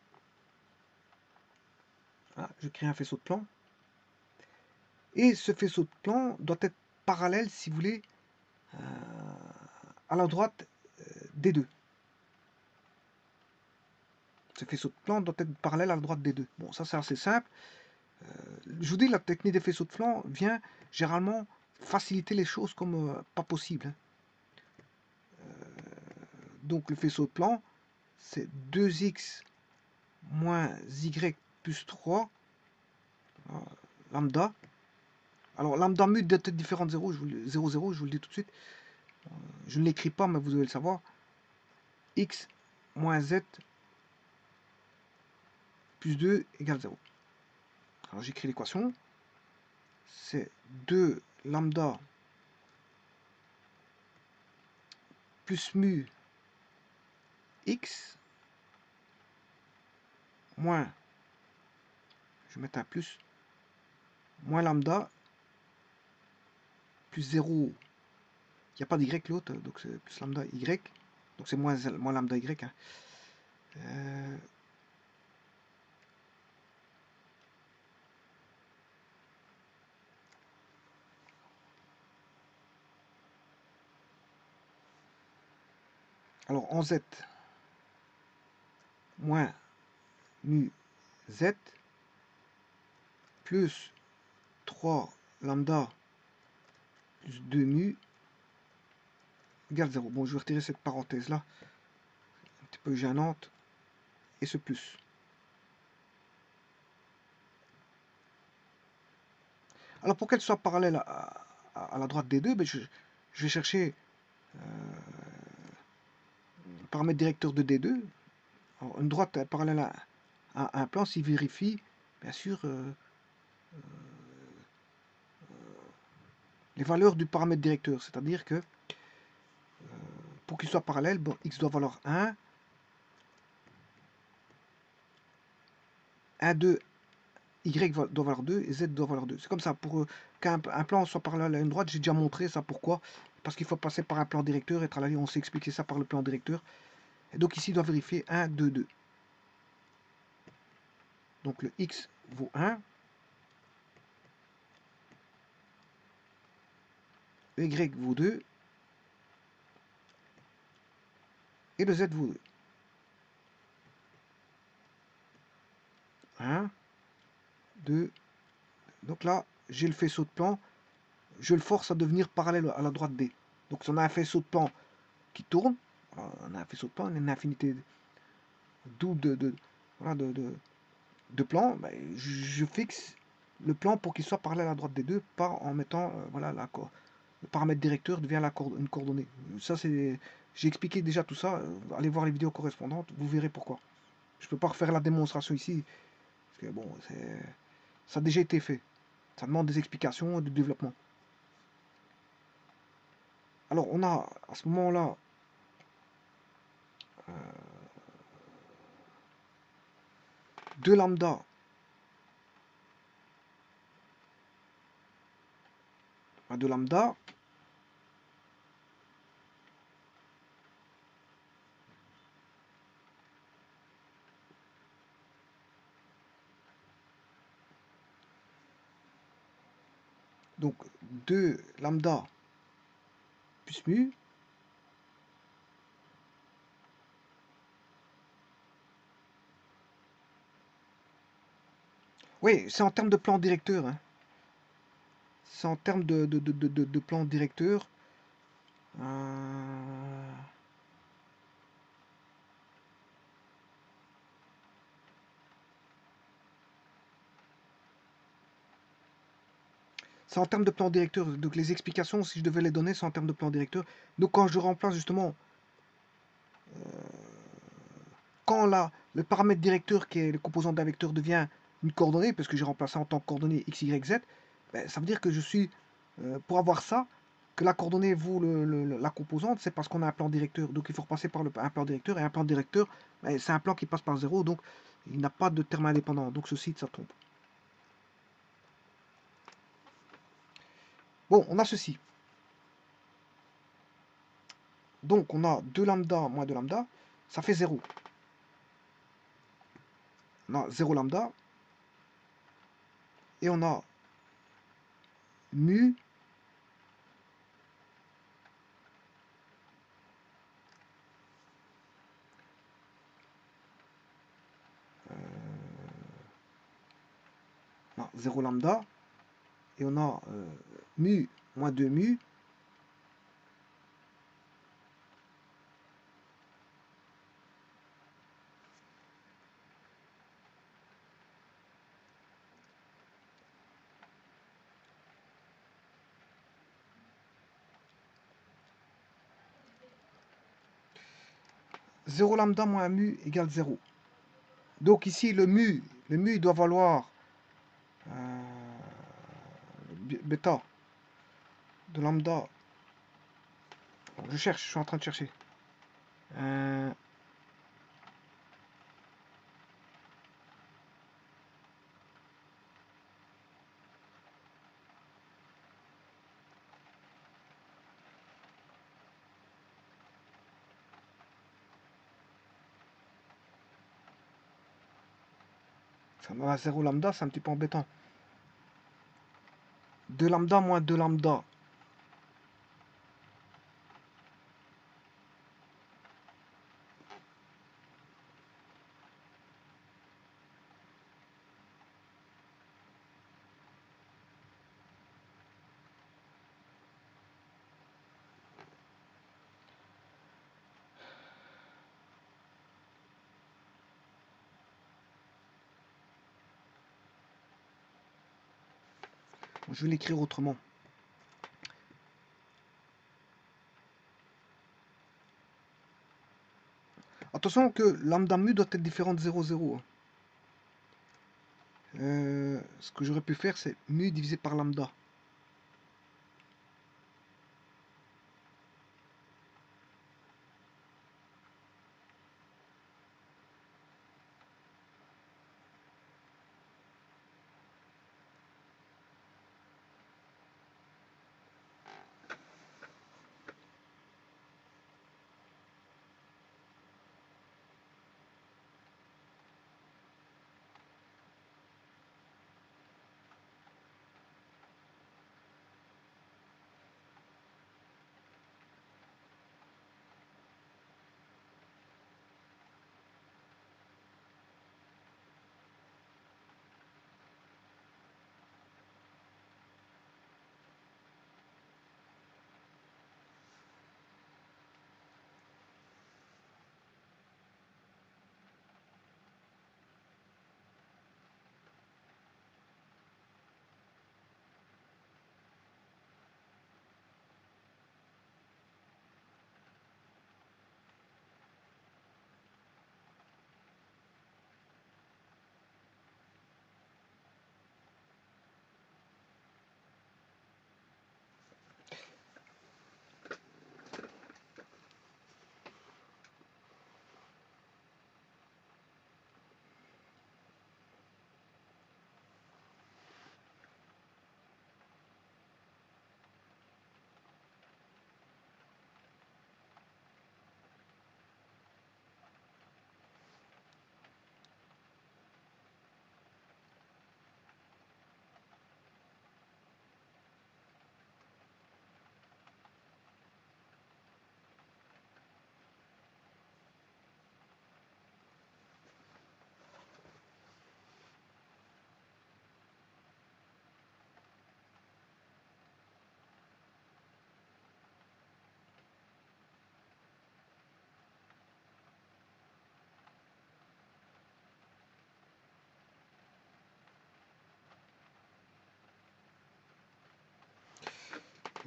Voilà, je crée un faisceau de plan. Et ce faisceau de plan doit être parallèle, si vous voulez, à la droite des deux. Ce faisceau de plan doit être parallèle à la droite des deux. Bon, ça c'est assez simple. Je vous dis, la technique des faisceaux de plan vient généralement faciliter les choses comme pas possible. Donc le faisceau de plan, c'est 2x moins y plus 3 lambda. Alors lambda mu doit être différent de 0, 0, 0, je vous le dis tout de suite. Je ne l'écris pas, mais vous devez le savoir. X moins z plus 2 égale 0. Alors j'écris l'équation. C'est 2 lambda plus mu x moins, je vais mettre un plus, moins lambda plus 0. Il n'y a pas d'y l'autre, donc c'est plus lambda y. Donc c'est moins lambda y. Hein. Alors en z, moins mu z, plus 3 lambda plus 2 mu égale 0. Bon, je vais retirer cette parenthèse-là, un petit peu gênante, et ce plus. Alors pour qu'elle soit parallèle à la droite des deux, ben je vais chercher le paramètre directeur de D2. Alors, une droite parallèle à un plan s'il vérifie, bien sûr, les valeurs du paramètre directeur. C'est-à-dire que pour qu'il soit parallèle, bon, x doit valoir 1, 1, 2, y doit valoir 2 et z doit valoir 2. C'est comme ça. Pour qu'un plan soit parallèle à une droite, j'ai déjà montré ça. Pourquoi? Parce qu'il faut passer par un plan directeur et travailler, on s'est expliqué ça par le plan directeur. Et donc ici, il doit vérifier 1, 2, 2. Donc le x vaut 1. Le y vaut 2. Et le z vaut 2. 1, 2. Donc là, j'ai le faisceau de plan. Je le force à devenir parallèle à la droite D. Donc si on a un faisceau de plan qui tourne, on a un faisceau de plan, on a une infinité double de plans, ben, je fixe le plan pour qu'il soit parallèle à la droite des deux, pas en mettant voilà, le paramètre directeur devient une coordonnée. Ça c'est, j'ai expliqué déjà tout ça. Allez voir les vidéos correspondantes, vous verrez pourquoi. Je peux pas refaire la démonstration ici, parce que bon, ça a déjà été fait. Ça demande des explications et du développement. Alors on a à ce moment-là 2 lambda moins 2 lambda. Donc 2 lambda plus mu. Oui, c'est en termes de plan directeur. Hein. C'est en termes de plan directeur. C'est en termes de plan directeur. Donc les explications, si je devais les donner, c'est en termes de plan directeur. Donc quand je remplace justement, quand là, le paramètre directeur qui est le composant d'un vecteur devient une coordonnée, parce que j'ai remplacé en tant que coordonnée x, y, z, ben, ça veut dire que je suis, pour avoir ça, que la coordonnée vaut la composante, c'est parce qu'on a un plan directeur. Donc il faut repasser par un plan directeur, et un plan directeur, ben, c'est un plan qui passe par 0, donc il n'a pas de terme indépendant. Donc ceci, ça tombe. Bon, on a ceci. Donc on a 2 lambda moins 2 lambda, ça fait 0. On a 0 lambda, et on a mu non, 0 lambda, et on a mu moins 2 mu, zéro lambda moins mu égale 0. Donc ici, le mu doit valoir bêta de lambda. Je cherche, je suis en train de chercher. Ça me va 0 lambda, c'est un petit peu embêtant. 2 lambda moins 2 lambda. Je vais l'écrire autrement. Attention que lambda mu doit être différent de 0, 0. Ce que j'aurais pu faire, c'est mu divisé par lambda.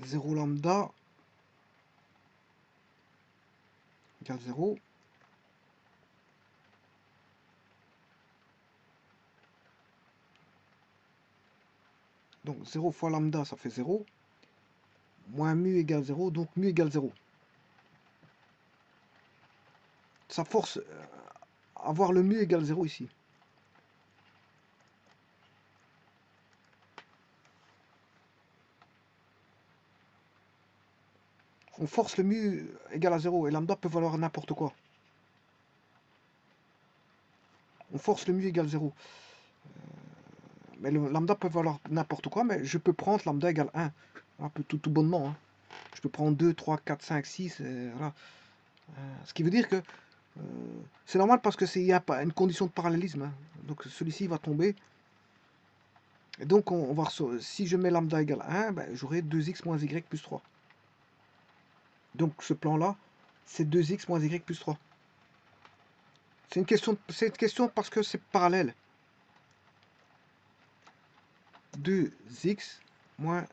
0 lambda égale 0. Donc 0 fois lambda, ça fait 0. Moins mu égale 0, donc mu égale 0. Ça force à avoir le mu égale 0 ici. On force le mu égal à 0 et lambda peut valoir n'importe quoi. On force le mu égal 0. Mais le lambda peut valoir n'importe quoi, mais je peux prendre lambda égale 1. Un peu tout bonnement. Hein. Je peux prendre 2, 3, 4, 5, 6. Voilà. Ce qui veut dire que c'est normal parce qu'il y a une condition de parallélisme. Hein. Donc celui-ci va tomber. Et donc on va si je mets lambda égale 1, ben, j'aurai 2x moins y plus 3. Donc ce plan-là, c'est 2x moins y plus 3. C'est une question parce que c'est parallèle. 2x moins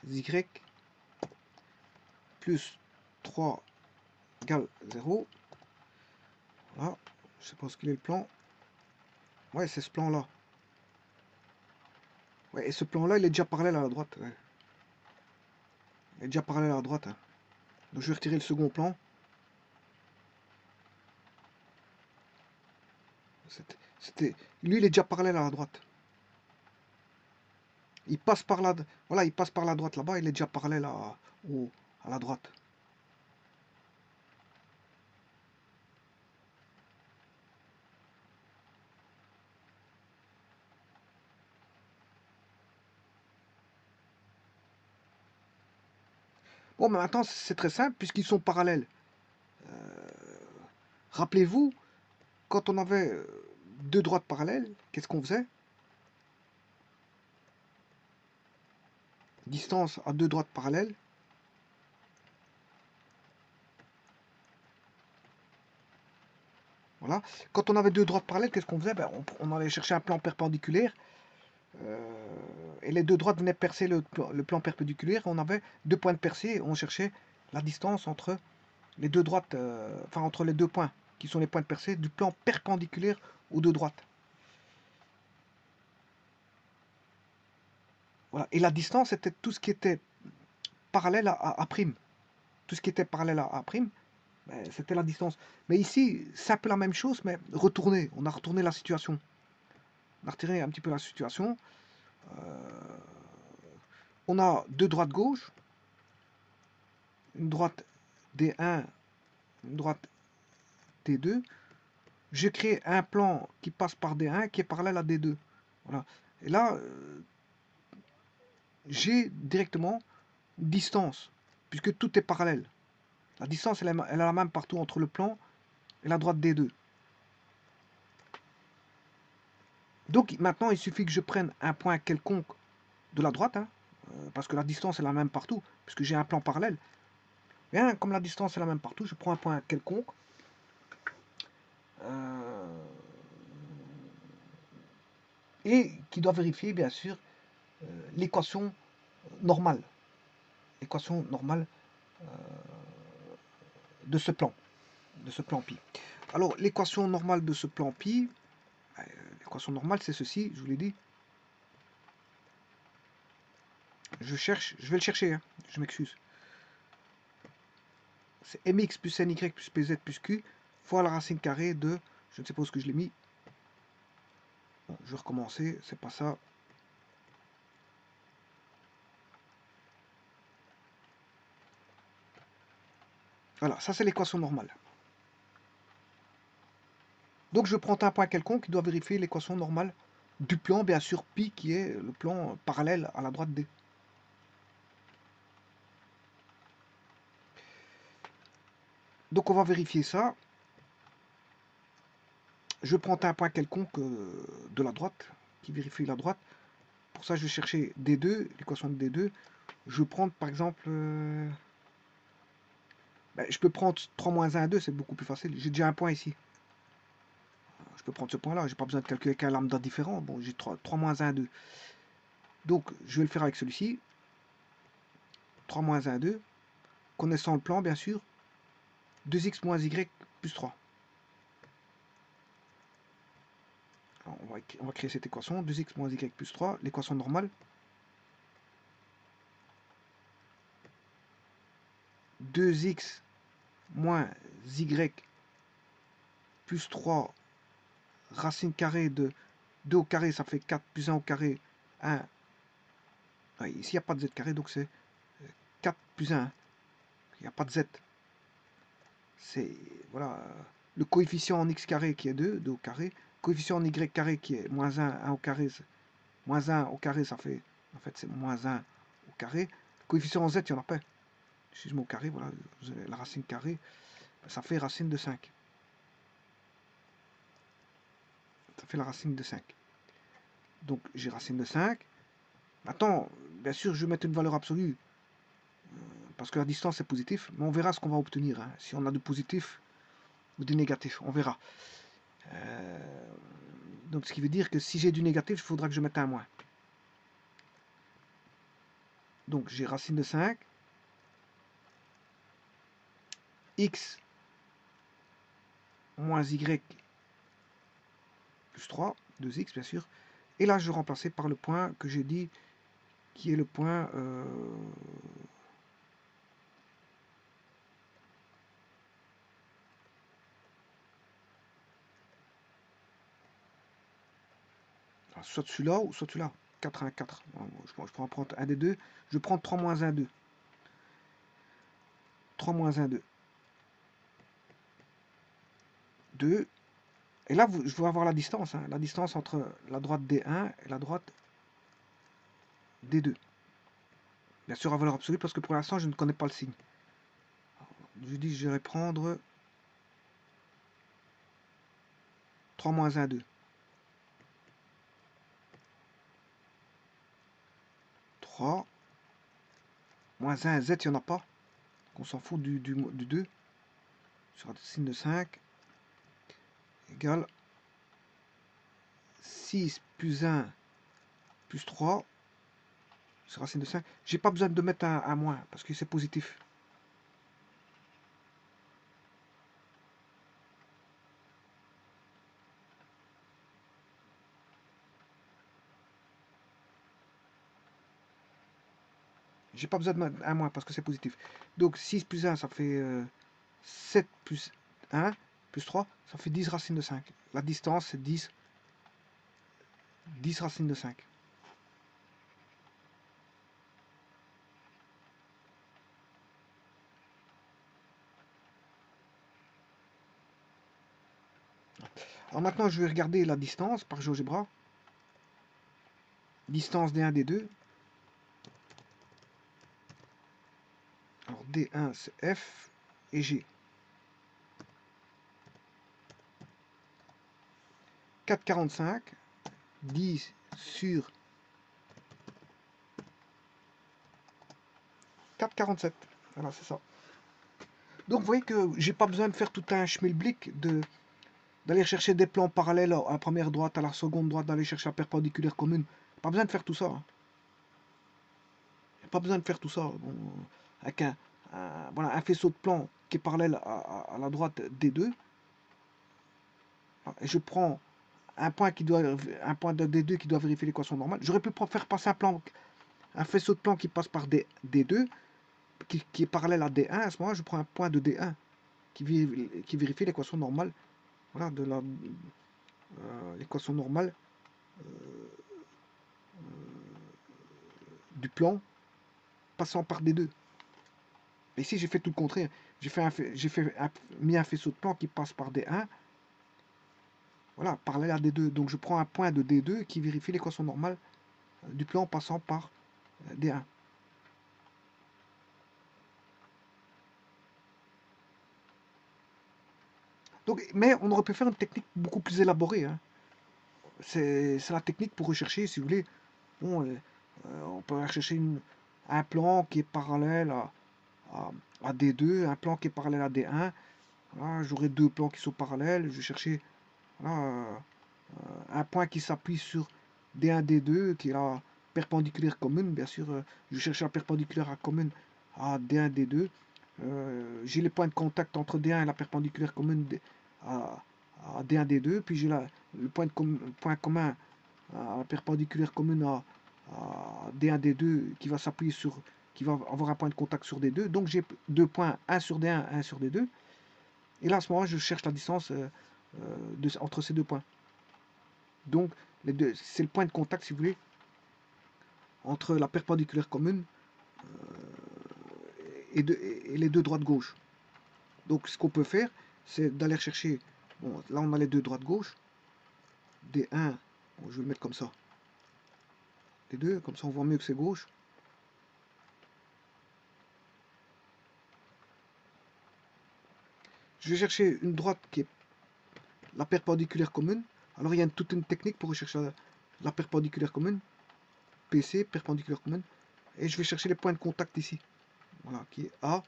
y plus 3 égale 0. Voilà. Je sais pas ce qu'il est le plan. Ouais, c'est ce plan-là. Ouais, et ce plan-là, il est déjà parallèle à la droite. Ouais. Il est déjà parallèle à la droite. Hein. Donc je vais retirer le second plan. Lui, il est déjà parallèle à la droite. Il passe par la, voilà, il passe par la droite là-bas. Il est déjà parallèle à la droite. Bon, mais maintenant, c'est très simple puisqu'ils sont parallèles. Rappelez-vous, quand on avait deux droites parallèles, qu'est-ce qu'on faisait? Distance à deux droites parallèles. Voilà. Quand on avait deux droites parallèles, qu'est-ce qu'on faisait? Ben, on allait chercher un plan perpendiculaire. Et les deux droites venaient percer le plan perpendiculaire. On avait deux points de percée. On cherchait la distance entre les deux droites, enfin entre les deux points, qui sont les points de percée, du plan perpendiculaire aux deux droites. Voilà. Et la distance, c'était tout ce qui était parallèle à prime. Tout ce qui était parallèle à prime, ben, c'était la distance. Mais ici, c'est un peu la même chose, mais retourné. On a retourné la situation. On a retiré un petit peu la situation. On a deux droites gauche, une droite D1, une droite D2. Je crée un plan qui passe par D1 qui est parallèle à D2. Voilà. Et là, j'ai directement distance, puisque tout est parallèle. La distance, elle est la même partout entre le plan et la droite D2. Donc maintenant, il suffit que je prenne un point quelconque de la droite, hein, parce que la distance est la même partout, puisque j'ai un plan parallèle. Bien, comme la distance est la même partout, je prends un point quelconque. Et qui doit vérifier, bien sûr, l'équation normale. L'équation normale de ce plan pi. Alors, l'équation normale de ce plan pi, l'équation normale, c'est ceci, je vous l'ai dit. Je vais le chercher, hein, je m'excuse. C'est mx plus ny plus pz plus q fois la racine carrée de, je ne sais pas où ce que je l'ai mis. Bon, je vais recommencer, c'est pas ça. Voilà, ça c'est l'équation normale. Donc je prends un point quelconque qui doit vérifier l'équation normale du plan, bien sûr, pi qui est le plan parallèle à la droite D. Donc on va vérifier ça. Je prends un point quelconque de la droite, qui vérifie la droite. Pour ça, je vais chercher D2, l'équation de D2. Je vais prendre par exemple... je peux prendre 3 moins 1, 2, c'est beaucoup plus facile. J'ai déjà un point ici. Je peux prendre ce point-là, j'ai pas besoin de calculer avec un lambda différent. Bon, j'ai 3 moins 1, 2. Donc, je vais le faire avec celui-ci. 3 moins 1, 2. Connaissant le plan, bien sûr. 2x moins y plus 3. Alors, on va créer cette équation. 2x moins y plus 3, l'équation normale. 2x moins y plus 3 racine carrée de 2 au carré, ça fait 4 plus 1 au carré, 1. Ah, ici, il n'y a pas de z carré, donc c'est 4 plus 1. Il n'y a pas de z. C'est, voilà, le coefficient en x carré qui est 2, 2 au carré. Coefficient en y carré qui est moins 1, 1 au carré. Moins 1 au carré, ça fait, en fait, c'est moins 1 au carré. Coefficient en z, il n'y en a pas. Si je mets au carré, voilà, la racine carrée, ça fait racine de 5. Ça fait la racine de 5. Donc, j'ai racine de 5. Maintenant, bien sûr, je vais mettre une valeur absolue, parce que la distance est positive, mais on verra ce qu'on va obtenir, hein, si on a de positif ou de négatif, on verra. Donc ce qui veut dire que si j'ai du négatif, il faudra que je mette un moins. Donc j'ai racine de 5, x moins y plus 3, 2x bien sûr, et là je vais remplacer par le point que j'ai dit, qui est le point... soit celui-là ou soit celui-là. 4, 1, 4. Je prends un des deux. Je prends 3 moins 1, 2. 3 moins 1, 2. 2. Et là, je vais avoir la distance. Hein, la distance entre la droite D1 et la droite D2. Bien sûr, à valeur absolue, parce que pour l'instant, je ne connais pas le signe. Alors, je dis, je vais prendre 3 moins 1, 2. 3 moins 1, z, il n'y en a pas. On s'en fout du 2. Sur la signe de 5 égale 6 plus 1 plus 3 sur racine de 5. J'ai pas besoin de mettre un moins parce que c'est positif. J'ai pas besoin de mettre un moins parce que c'est positif. Donc 6 plus 1, ça fait 7 plus 1 plus 3, ça fait 10 racines de 5. La distance, c'est 10 racines de 5. Alors maintenant, je vais regarder la distance par GeoGebra. Distance D1, D2. Alors D1, c'est F et G. 4,45. 10 sur 4,47. Voilà, c'est ça. Donc vous voyez que j'ai pas besoin de faire tout un schmilblick d'aller chercher des plans parallèles à la première droite, à la seconde droite, d'aller chercher la perpendiculaire commune. Pas besoin de faire tout ça. Hein. Pas besoin de faire tout ça. Bon, avec voilà, un faisceau de plan qui est parallèle à la droite des deux. Et je prends un point des deux qui doit vérifier l'équation normale. J'aurais pu faire passer un faisceau de plan qui passe par D2, qui est parallèle à D1. À ce moment-là, je prends un point de D1 qui vérifie l'équation normale. Voilà, de l'équation normale du plan passant par D2. Mais ici, j'ai fait tout le contraire. Mis un faisceau de plan qui passe par D1. Voilà, parallèle à D2. Donc je prends un point de D2 qui vérifie l'équation normale du plan passant par D1. Donc, mais on aurait pu faire une technique beaucoup plus élaborée. Hein. C'est la technique pour rechercher, si vous voulez. Bon, on peut rechercher un plan qui est parallèle à D2, un plan qui est parallèle à D1. Voilà, j'aurai deux plans qui sont parallèles. Je vais chercher voilà, un point qui s'appuie sur D1, D2, qui est la perpendiculaire commune. Bien sûr, je cherche la perpendiculaire commune à D1, D2. J'ai les points de contact entre D1 et la perpendiculaire commune à, D1, D2. Puis j'ai le point commun à la perpendiculaire commune à D1, D2 qui va s'appuyer sur, qui va avoir un point de contact sur D2. Donc j'ai deux points, 1 sur D1, 1 sur D2. Et là, à ce moment-là, je cherche la distance entre ces deux points. Donc, c'est le point de contact, si vous voulez, entre la perpendiculaire commune et les deux droites-gauche. Donc, ce qu'on peut faire, c'est d'aller chercher. Bon, là, on a les deux droites-gauche. D1, bon, je vais le mettre comme ça. D2, comme ça, on voit mieux que c'est gauche. Je vais chercher une droite qui est la perpendiculaire commune. Alors, il y a toute une technique pour rechercher la perpendiculaire commune. PC, perpendiculaire commune. Et je vais chercher les points de contact ici. Voilà, qui est A,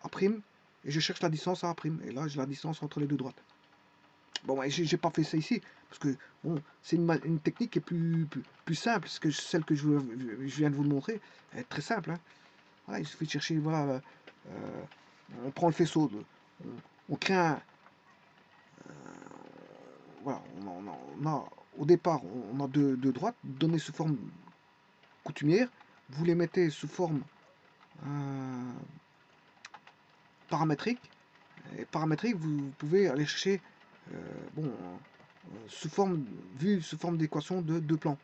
A', et je cherche la distance à A'. Et là, j'ai la distance entre les deux droites. Bon, j'ai pas fait ça ici, parce que bon, c'est une technique qui est plus simple, parce que celle que je viens de vous montrer, elle est très simple. Hein. Voilà, il suffit de chercher, voilà, on prend le faisceau, on crée un, voilà, on a, au départ, on a deux droites données sous forme coutumière, vous les mettez sous forme paramétrique, et paramétrique, vous pouvez aller chercher, bon, vue sous forme d'équation de deux plans.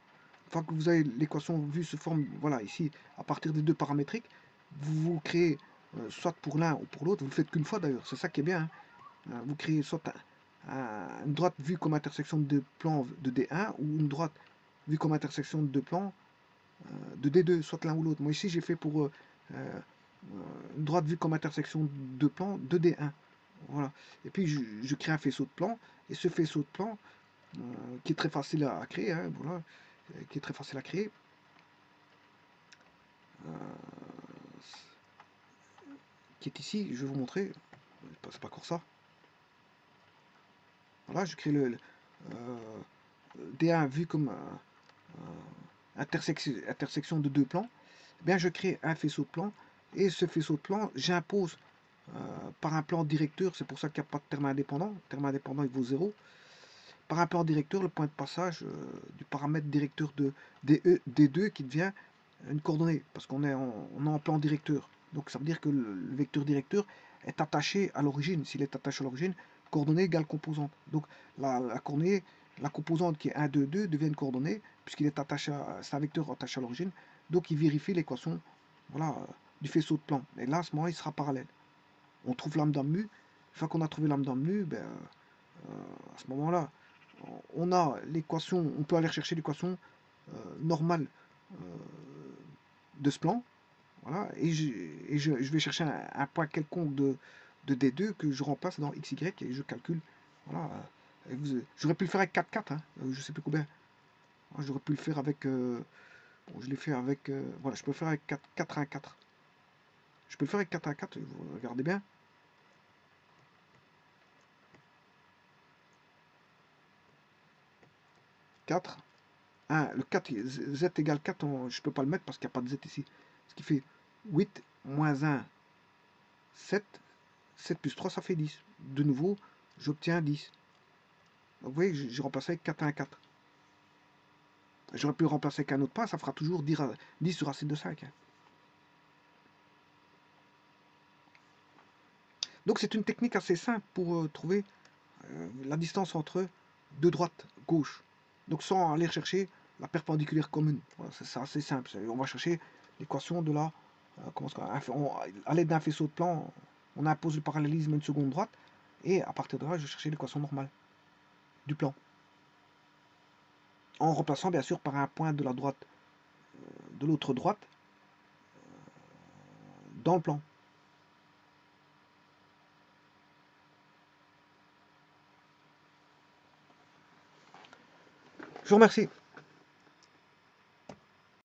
Une fois que vous avez l'équation vue sous forme, voilà, ici, à partir des deux paramétriques, vous créez, soit pour l'un ou pour l'autre, vous le faites qu'une fois d'ailleurs, c'est ça qui est bien. Hein. Vous créez soit une droite vue comme intersection de deux plans de D1 ou une droite vue comme intersection de deux plans de D2, soit l'un ou l'autre. Moi ici j'ai fait pour une droite vue comme intersection de deux plans de D1. Voilà. Et puis je crée un faisceau de plan, et ce faisceau de plan, qui est très facile à créer, hein, voilà, qui est très facile à créer, qui est ici, je vais vous montrer, c'est pas encore ça. Voilà, je crée le D1 vu comme intersection de deux plans. Eh bien, je crée un faisceau de plan, et ce faisceau de plan, j'impose par un plan directeur, c'est pour ça qu'il n'y a pas de terme indépendant. Le terme indépendant, il vaut 0. Par un plan directeur, le point de passage du paramètre directeur de D2 qui devient une coordonnée, parce qu'on est en plan directeur. Donc ça veut dire que le vecteur directeur est attaché à l'origine. S'il est attaché à l'origine, coordonnée égale composante. Donc la coordonnée, la composante qui est 1, 2, 2 devient une coordonnée, puisqu'il est attaché c'est un vecteur attaché à l'origine. Donc il vérifie l'équation, voilà, du faisceau de plan. Et là, à ce moment-là, il sera parallèle. On trouve lambda mu. Une fois qu'on a trouvé lambda mu, ben, à ce moment-là, on a l'équation, on peut aller chercher l'équation normale de ce plan. Voilà, et je vais chercher un point quelconque de D2 que je remplace dans XY et je calcule. Voilà, j'aurais pu le faire avec 4, 4, hein, je sais plus combien. J'aurais pu le faire avec. Bon, je l'ai fait avec. Voilà, je peux le faire avec 4, 4 1, 4. Je peux le faire avec 4 1, 4, vous regardez bien. 4, 1, le 4, z égale 4, je ne peux pas le mettre parce qu'il n'y a pas de z ici. Ce qui fait 8 moins 1, 7. 7 plus 3, ça fait 10. De nouveau, j'obtiens 10. Donc vous voyez, j'ai remplacé avec 4 1, 4. J'aurais pu le remplacer avec un autre point, ça fera toujours 10 sur racine de 5. Donc c'est une technique assez simple pour trouver la distance entre deux droites gauche. Donc sans aller chercher la perpendiculaire commune. Voilà, c'est assez simple. On va chercher l'équation de la... à l'aide d'un faisceau de plan, on impose le parallélisme à une seconde droite, et à partir de là, je vais chercher l'équation normale du plan. En remplaçant bien sûr par un point de la droite, de l'autre droite, dans le plan. Je vous remercie.